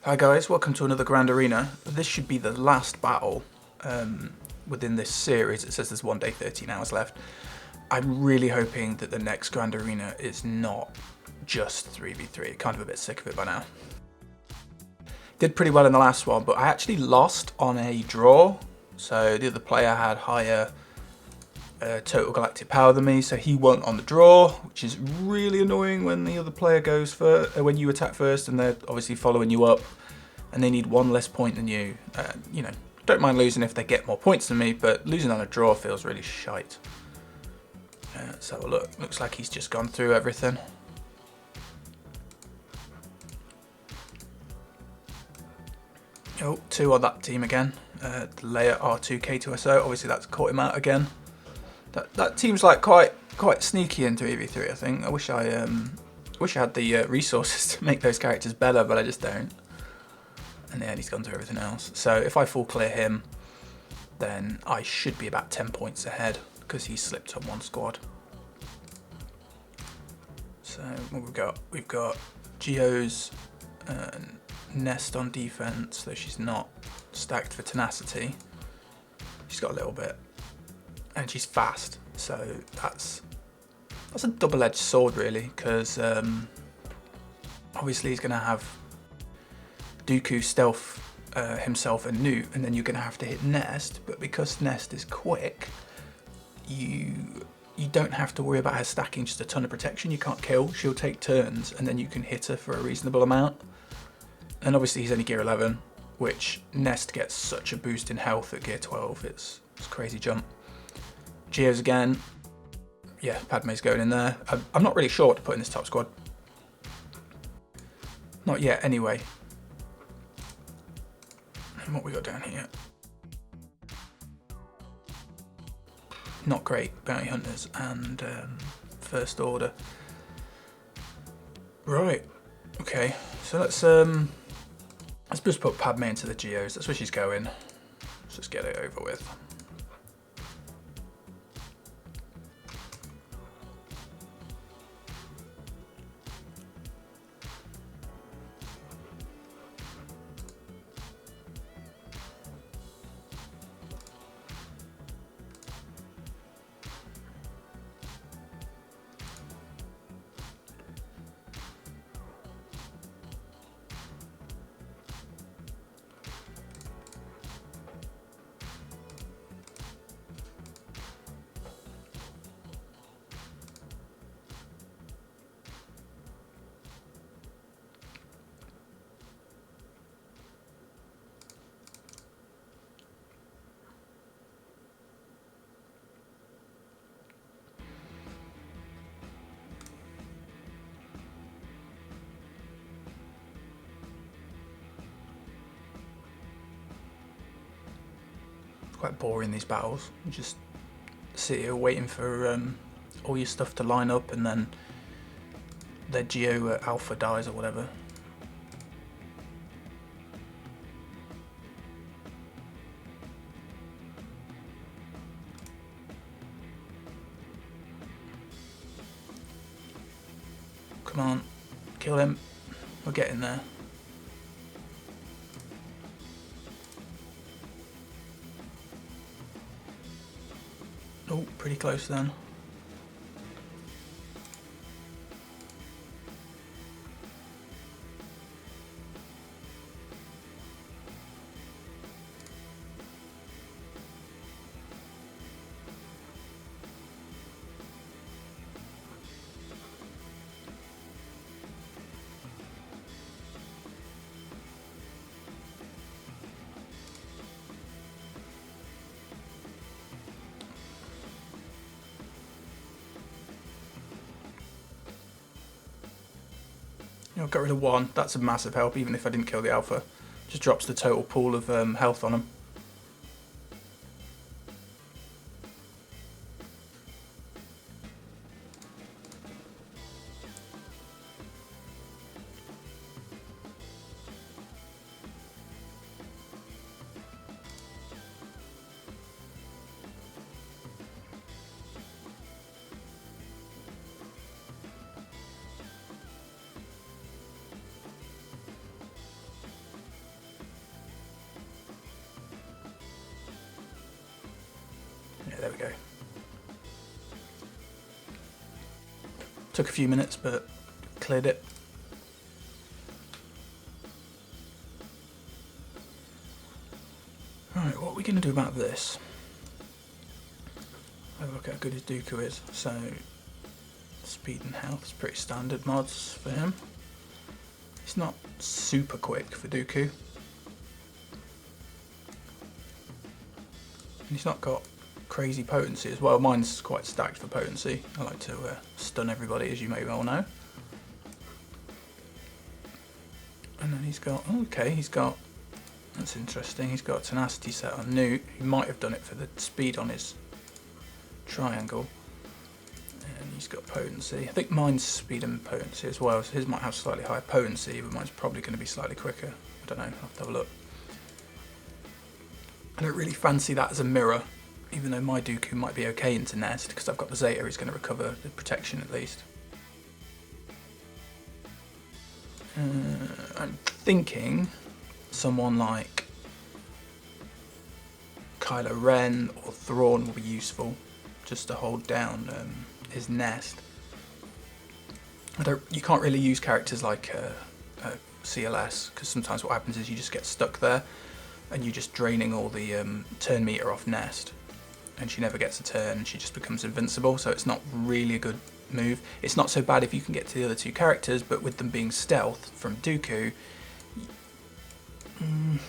Hi guys, welcome to another Grand Arena. This should be the last battle within this series. It says there's 1 day, 13 hours left. I'm really hoping that the next Grand Arena is not just 3v3. Kind of a bit sick of it by now. Did pretty well in the last one, but I actually lost on a draw. So the other player had higher total galactic power than me, so he won on the draw, which is really annoying when the other player goes first, when you attack first and they're obviously following you up and they need one less point than you. You know, don't mind losing if they get more points than me, but losing on a draw feels really shite. Let's have a look. Looks like he's just gone through everything. Oh, 2 on that team again. Leia R2K2SO, obviously that's caught him out again. That team's like quite sneaky in 3v3. I think. I wish I had the resources to make those characters better, but I just don't. And then he's gone to everything else. So if I full clear him, then I should be about 10 points ahead because he slipped on one squad. So what we've got Geo's Nest on defense, though she's not stacked for tenacity. She's got a little bit. And she's fast, so that's a double-edged sword really, because obviously he's going to have Dooku stealth himself and Newt, and then you're going to have to hit Nest, but because Nest is quick, you don't have to worry about her stacking just a ton of protection. You can't kill, she'll take turns, and then you can hit her for a reasonable amount. And obviously he's only gear 11, which Nest gets such a boost in health at gear 12, it's a crazy jump. Geo's again. Yeah, Padme's going in there. I'm not really sure what to put in this top squad. Not yet, anyway. And what we got down here? Not great. Bounty Hunters and First Order. Right. Okay. So let's just put Padme into the Geos. That's where she's going. Let's just get it over with. Quite boring, these battles. You just sit here waiting for all your stuff to line up, and then their Geo Alpha dies or whatever. Come on, kill him. We're getting there. Oh, pretty close then. You know, got rid of one. That's a massive help, even if I didn't kill the Alpha. Just drops the total pool of health on them. Took a few minutes, but cleared it. Right, what are we going to do about this? Have a look at how good his Dooku is. So, speed and health is pretty standard mods for him. He's not super quick for Dooku. And he's not got crazy potency as well. Mine's quite stacked for potency. I like to stun everybody, as you may well know. And then he's got, okay, he's got, that's interesting, he's got tenacity set on Newt. He might have done it for the speed on his triangle. And he's got potency. I think mine's speed and potency as well, so his might have slightly higher potency, but mine's probably going to be slightly quicker. I don't know, I'll have to have a look. I don't really fancy that as a mirror, even though my Dooku might be okay into Nest, because I've got the Zeta, he's going to recover the protection at least. I'm thinking someone like Kylo Ren or Thrawn will be useful, just to hold down his Nest. You can't really use characters like CLS, because sometimes what happens is you just get stuck there and you're just draining all the turn meter off Nest, and she never gets a turn and she just becomes invincible, so it's not really a good move. It's not so bad if you can get to the other two characters, but with them being stealth from Dooku,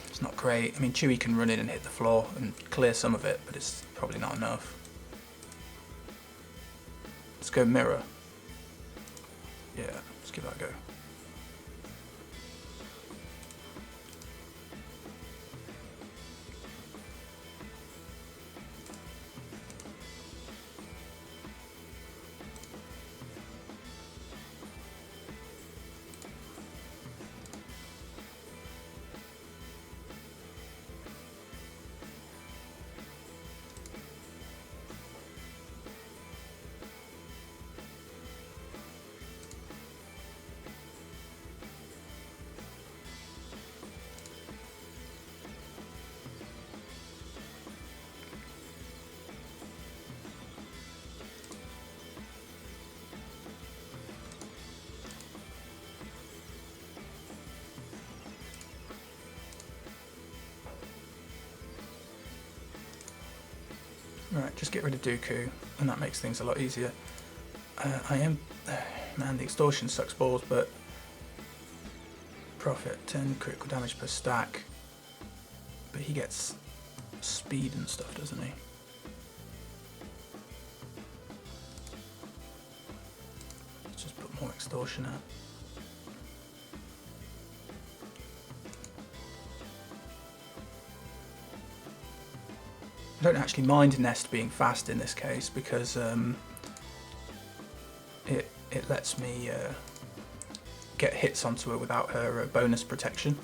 it's not great. I mean, Chewie can run in and hit the floor and clear some of it, but it's probably not enough. Let's go mirror. Yeah, let's give that a go. Right, just get rid of Dooku, and that makes things a lot easier. Man, the extortion sucks balls, but profit 10 critical damage per stack. But he gets speed and stuff, doesn't he? Let's just put more extortion out. I don't actually mind Nest being fast in this case, because it lets me get hits onto her without her bonus protection.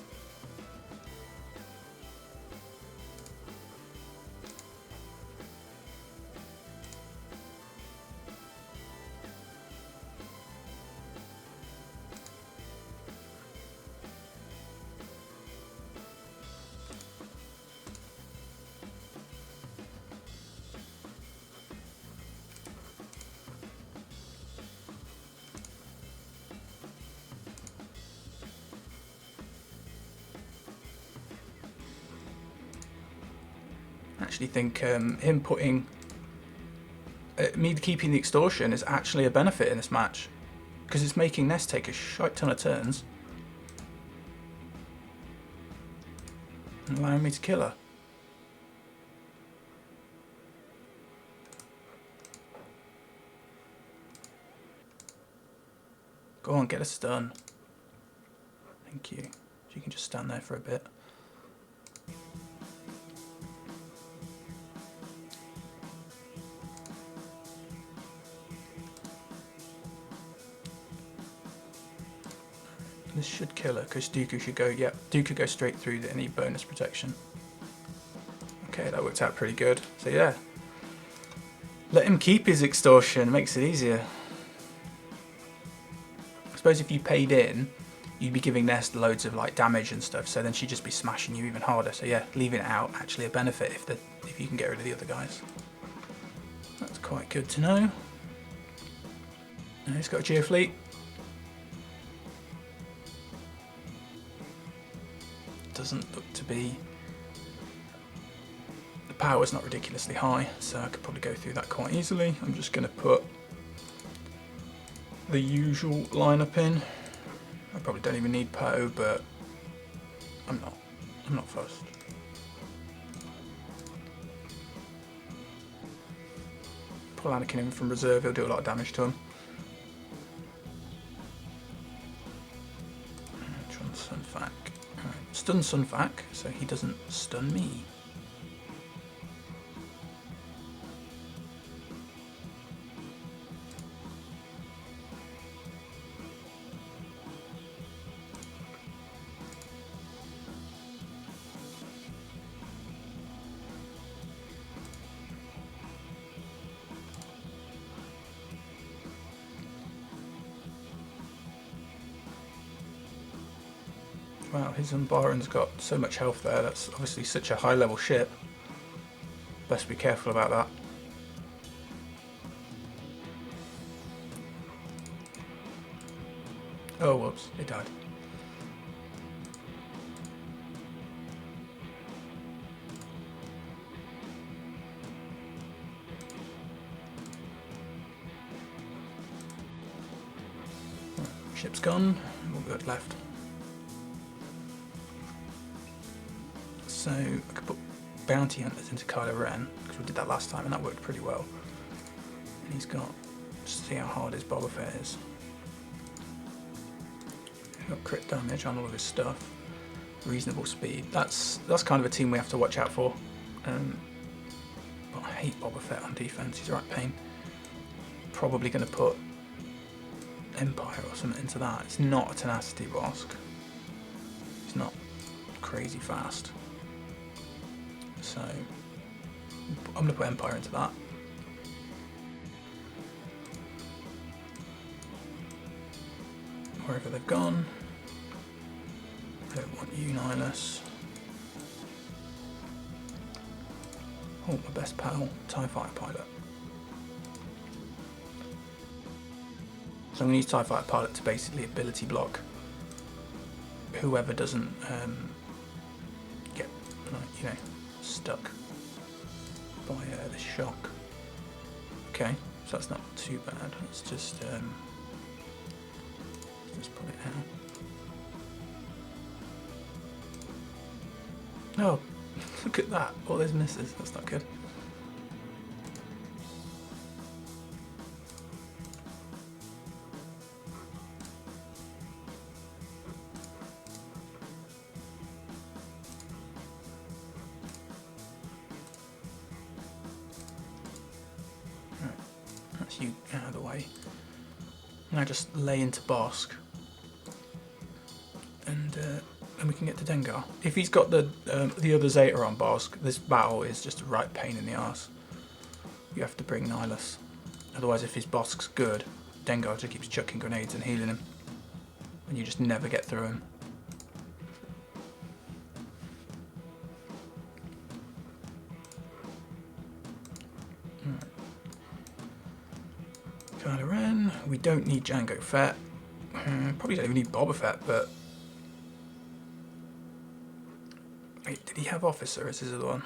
I actually think him putting me keeping the extortion is actually a benefit in this match, because it's making Nest take a shite ton of turns and allowing me to kill her. Go on, get a stun. Thank you. You can just stand there for a bit. This should kill her, because Dooku should go, yep, Dooku goes straight through any bonus protection. Okay, that worked out pretty good. So yeah, let him keep his extortion, it makes it easier. I suppose if you paid in, you'd be giving Nest loads of like damage and stuff, so then she'd just be smashing you even harder. So yeah, leaving it out, actually a benefit if you can get rid of the other guys. That's quite good to know. He's got a geofleet. Doesn't look to be... The power's not ridiculously high, so I could probably go through that quite easily. I'm just going to put the usual lineup in. I probably don't even need Poe, but I'm not fussed. Pull Anakin in from reserve, he'll do a lot of damage to him. Sunfac. Alright, stun Sunfac, so he doesn't stun me. Wow, his Umbaran's got so much health there. That's obviously such a high level ship. Best be careful about that. Oh, whoops, he died. Ship's gone, we'll go left. So I could put bounty hunters into Kylo Ren, because we did that last time and that worked pretty well. And he's got, just see how hard his Boba Fett is. He's got crit damage on all of his stuff. Reasonable speed. That's kind of a team we have to watch out for. But I hate Boba Fett on defense, he's a right pain. Probably going to put Empire or something into that. It's not a tenacity Bosk. It's not crazy fast. So I'm going to put Empire into that. Wherever they've gone. I don't want you, Nihilus. Oh, my best pal, TIE Fighter Pilot. So I'm going to use TIE Fighter Pilot to basically ability block whoever doesn't get, you know, stuck by this shock. Okay, so that's not too bad. Let's just put it out. Oh, look at that! All those misses. That's not good. You out of the way. Now just lay into Bosk, and we can get to Dengar. If he's got the other Zeta on Bosk, this battle is just a right pain in the arse. You have to bring Nihilus. Otherwise, if his Bosk's good, Dengar just keeps chucking grenades and healing him, and you just never get through him. Kylo Ren, we don't need Jango Fett. Probably don't even need Boba Fett, but... Wait, did he have Officer as his other one?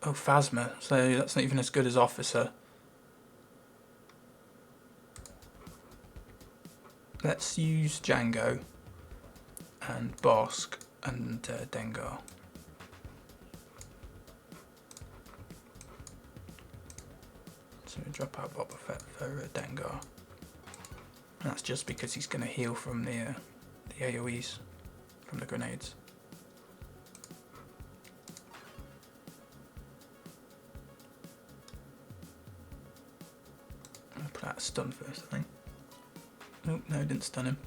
Oh, Phasma, so that's not even as good as Officer. Let's use Jango and Bosk and Dengar. So drop out Boba Fett for Dengar. And that's just because he's going to heal from the AoEs, from the grenades. I'll put out a stun first, I think. Nope, no, didn't stun him.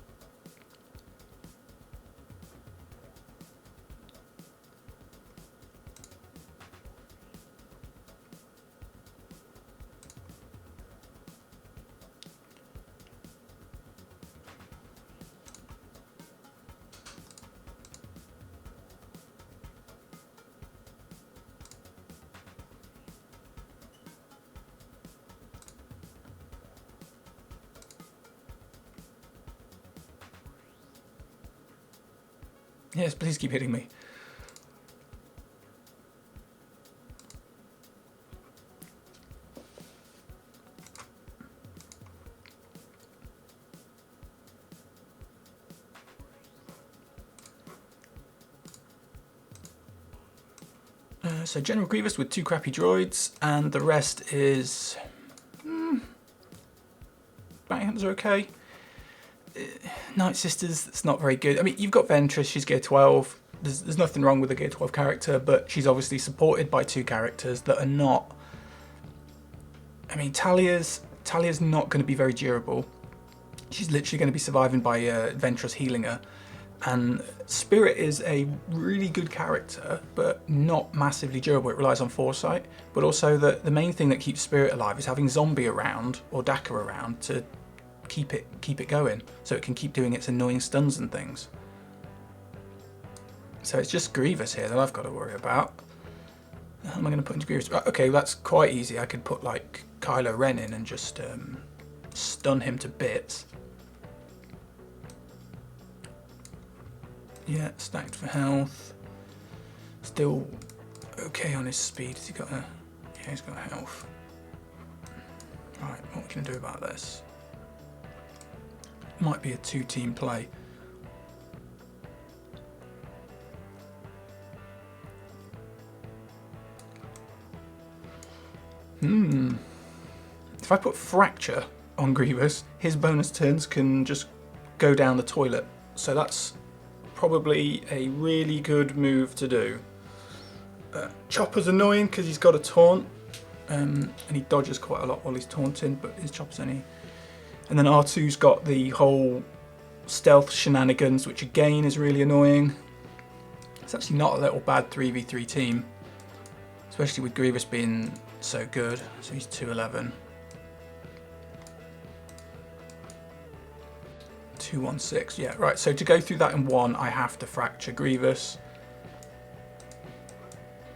Yes, please keep hitting me. So General Grievous with 2 crappy droids, and the rest is... Bounty Hunters are okay. Night Sisters, that's not very good. I mean, you've got Ventress, she's Gear 12. There's nothing wrong with a Gear 12 character, but she's obviously supported by 2 characters that are not... I mean, Talia's not going to be very durable. She's literally going to be surviving by Ventress healing her. And Spirit is a really good character, but not massively durable. It relies on foresight, but also the main thing that keeps Spirit alive is having Zombie around or Daka around to keep it going, so it can keep doing its annoying stuns and things. So it's just Grievous here that I've got to worry about. How am I going to put into Grievous? Okay, well, that's quite easy. I could put like Kylo Ren in and just stun him to bits. Yeah, stacked for health. Still okay on his speed. Has he got a... Yeah, he's got health. Right, what can I do about this? Might be a 2-team play. If I put Fracture on Grievous, his bonus turns can just go down the toilet. So that's probably a really good move to do. Chopper's annoying because he's got a taunt, and he dodges quite a lot while he's taunting, but his Chopper's only... And then R2's got the whole stealth shenanigans, which again is really annoying. It's actually not a little bad 3v3 team, especially with Grievous being so good. So he's 211. 216, yeah, right. So to go through that in one, I have to Fracture Grievous.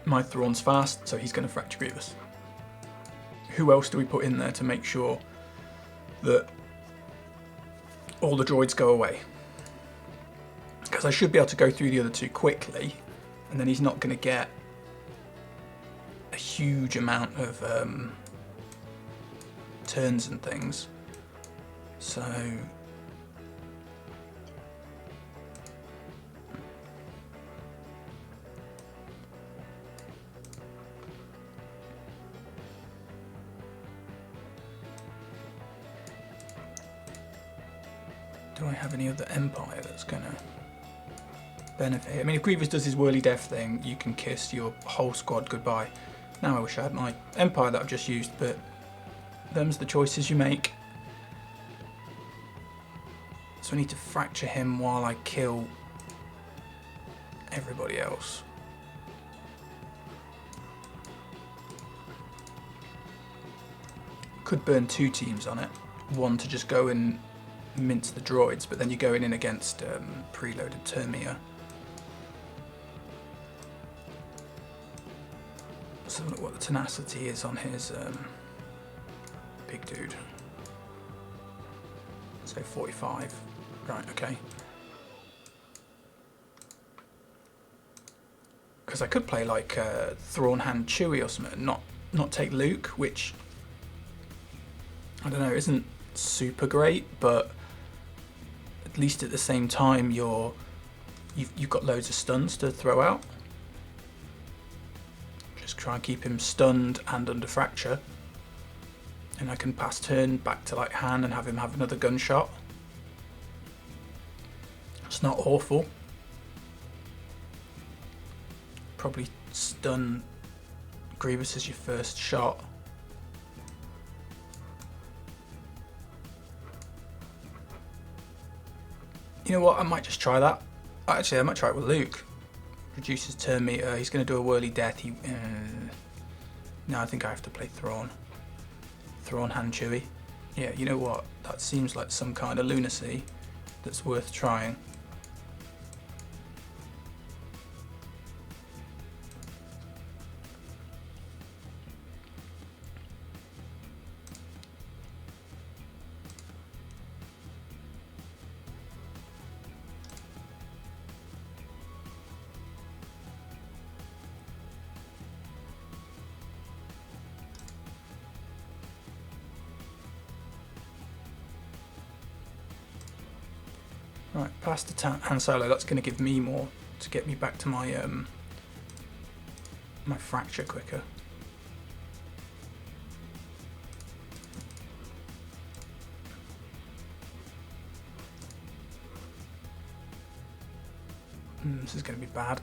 My Thrawn's fast, so he's going to Fracture Grievous. Who else do we put in there to make sure that all the droids go away? Because I should be able to go through the other 2 quickly, and then he's not going to get a huge amount of turns and things. So do I have any other Empire that's going to benefit? I mean, if Grievous does his whirly death thing, you can kiss your whole squad goodbye. Now I wish I had my Empire that I've just used, but them's the choices you make. So I need to Fracture him while I kill everybody else. Could burn 2 teams on it. One to just go and mince the droids, but then you're going in against preloaded Termia. So look what the tenacity is on his big dude. So 45. Right, okay. Because I could play like Thrawn Hand Chewie or something, not take Luke, which I don't know, isn't super great, but at least at the same time you've got loads of stuns to throw out. Just try and keep him stunned and under Fracture, and I can pass turn back to like Han and have him have another gunshot. It's not awful. Probably stun Grievous as your first shot. You know what, I might just try that. Actually, I might try it with Luke. Reduces turn meter, he's going to do a whirly death. No, I think I have to play Thrawn. Thrawn Hand Chewie. Yeah, you know what, that seems like some kind of lunacy that's worth trying. Right, past the Han Solo. That's going to give me more to get me back to my my fracture quicker. This is going to be bad.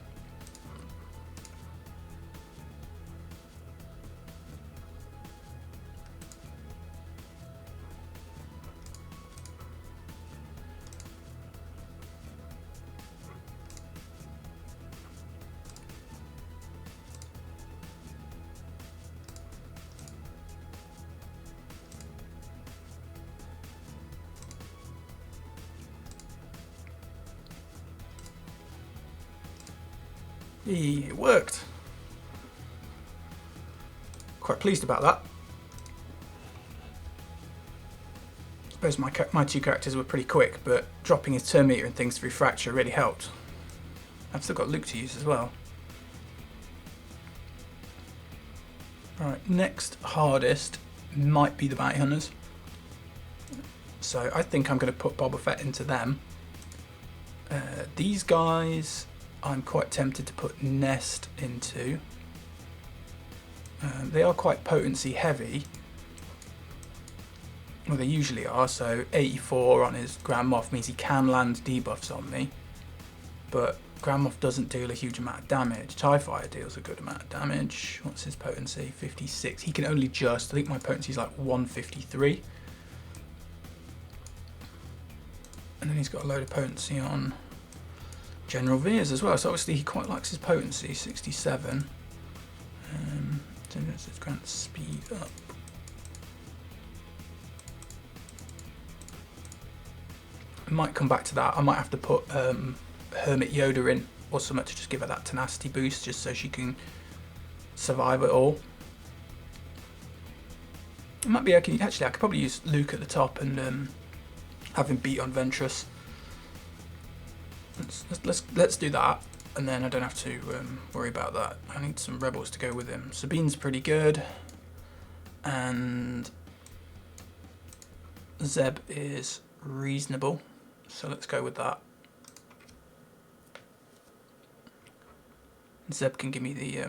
It worked. Quite pleased about that. I suppose my two characters were pretty quick, but dropping his turn meter and things through fracture really helped. I've still got Luke to use as well. Right, next hardest might be the Bounty Hunters. So I think I'm going to put Boba Fett into them. These guys I'm quite tempted to put Nest into. They are quite potency heavy. Well, they usually are, so 84 on his Grand Moff means he can land debuffs on me. But Grand Moff doesn't deal a huge amount of damage. TIE Fighter deals a good amount of damage. What's his potency? 56. He can only just, I think my potency is like 153. And then he's got a load of potency on General Veers as well, so obviously he quite likes his potency, 67. Let's grant speed up. I might come back to that. I might have to put Hermit Yoda in or something to just give her that tenacity boost, just so she can survive it all. It might be okay. Actually, I could probably use Luke at the top and have him beat on Ventress. Let's do that, and then I don't have to worry about that. I need some rebels to go with him. Sabine's pretty good, and Zeb is reasonable, so let's go with that. Zeb can give me the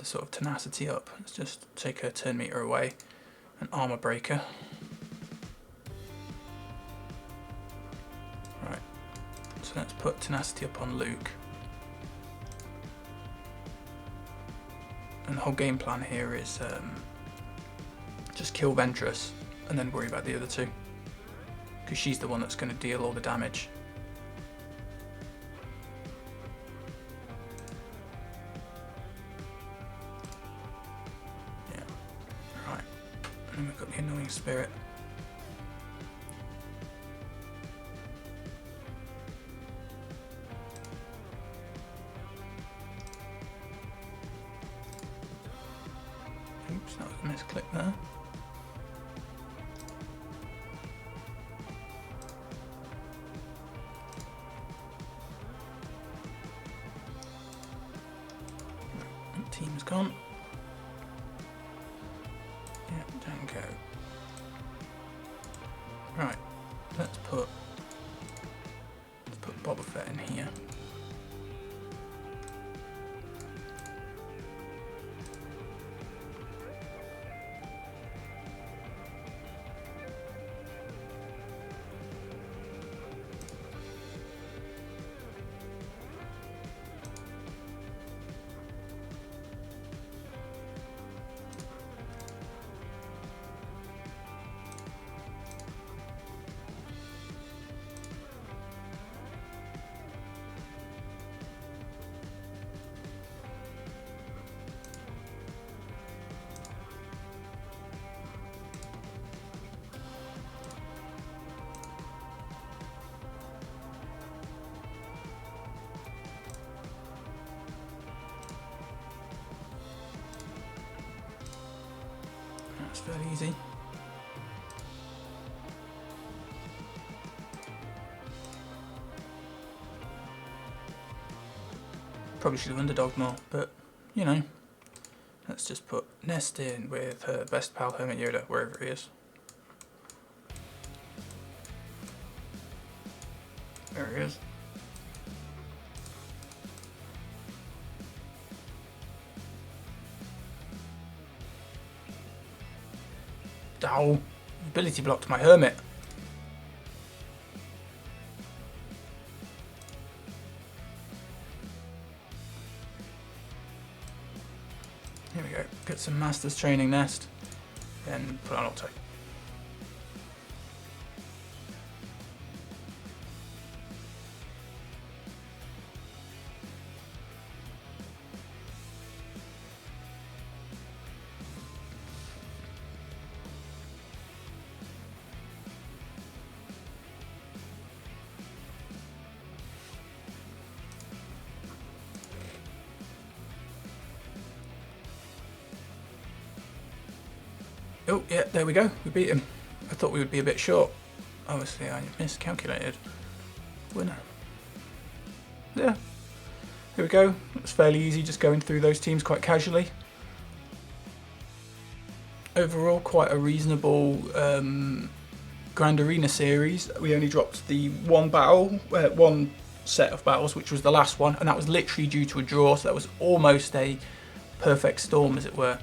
sort of tenacity up. Let's just take her turn meter away, an armor breaker. Right. So let's put tenacity up on Luke. And the whole game plan here is just kill Ventress and then worry about the other two, because she's the one that's going to deal all the damage. Yeah, right. And then we've got the annoying spirit. Oops, that was a misclick there. That team's gone. Yeah, don't go. Right, let's put Boba Fett in here. That's fairly easy. Probably should have underdogged more, but you know, let's just put Nest in with her best pal Hermit Yoda, wherever he is. There he is. Oh, ability blocked my hermit. Here we go. Get some Master's Training Nest, then put on auto. Oh, yeah, there we go. We beat him. I thought we would be a bit short. Obviously, I miscalculated. Winner. Yeah. Here we go. It's fairly easy just going through those teams quite casually. Overall, quite a reasonable Grand Arena series. We only dropped the one battle, one set of battles, which was the last one, and that was literally due to a draw, so that was almost a perfect storm, as it were.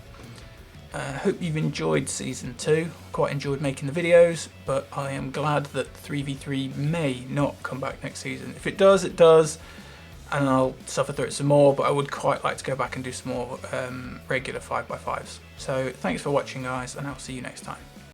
Hope you've enjoyed Season 2. Quite enjoyed making the videos, but I am glad that 3v3 may not come back next season. If it does, it does, and I'll suffer through it some more, but I would quite like to go back and do some more regular 5x5s. So thanks for watching, guys, and I'll see you next time.